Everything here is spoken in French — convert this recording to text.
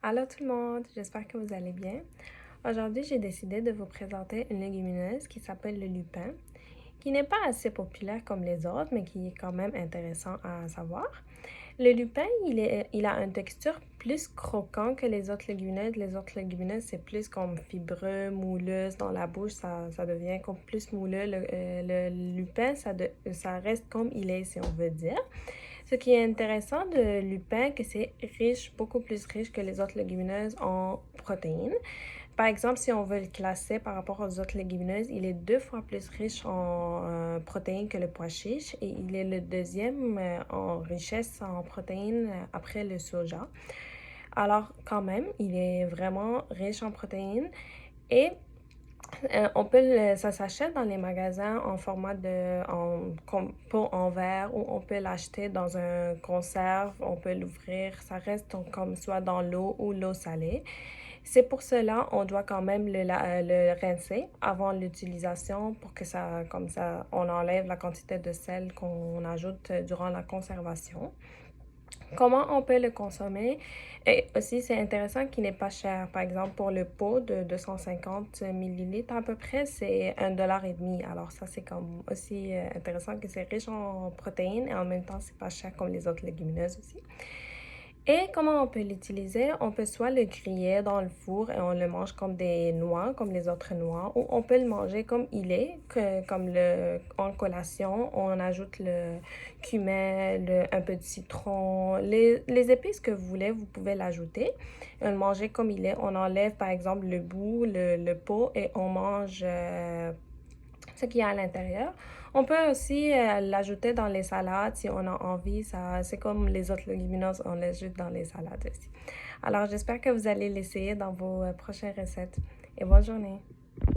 Allô tout le monde, j'espère que vous allez bien. Aujourd'hui, j'ai décidé de vous présenter une légumineuse qui s'appelle le lupin, qui n'est pas assez populaire comme les autres, mais qui est quand même intéressant à savoir. Le lupin, il a une texture plus croquant que les autres légumineuses. Les autres légumineuses, c'est plus comme fibreux, mouleuse dans la bouche, ça devient comme plus mouleux. Le lupin, ça reste comme il est, si on veut dire. Ce qui est intéressant de lupin, que c'est riche, beaucoup plus riche que les autres légumineuses en protéines. Par exemple, si on veut le classer par rapport aux autres légumineuses, il est 2 fois plus riche en protéines que le pois chiche et il est le deuxième en richesse en protéines après le soja. Alors, quand même, il est vraiment riche en protéines et ça s'achète dans les magasins en format comme pot en verre ou on peut l'acheter dans un conserve, on peut l'ouvrir, ça reste comme soit dans l'eau ou l'eau salée. C'est pour cela, on doit quand même le rincer avant l'utilisation pour que ça, comme ça, on enlève la quantité de sel qu'on ajoute durant la conservation. Comment on peut le consommer? Et aussi, c'est intéressant qu'il n'est pas cher. Par exemple, pour le pot de 250 millilitres à peu près, c'est 1,5 $. Alors ça, c'est comme aussi intéressant que c'est riche en protéines et en même temps, c'est pas cher comme les autres légumineuses aussi. Et comment on peut l'utiliser? On peut soit le griller dans le four et on le mange comme des noix, comme les autres noix, ou on peut le manger comme il est, en collation. On ajoute le cumin, un peu de citron, les épices que vous voulez, vous pouvez l'ajouter. On le manger comme il est. On enlève par exemple le bout, le pot et on mange ce qu'il y a à l'intérieur. On peut aussi l'ajouter dans les salades si on a envie. C'est comme les autres légumineuses, on les ajoute dans les salades aussi. Alors, j'espère que vous allez l'essayer dans vos prochaines recettes. Et bonne journée!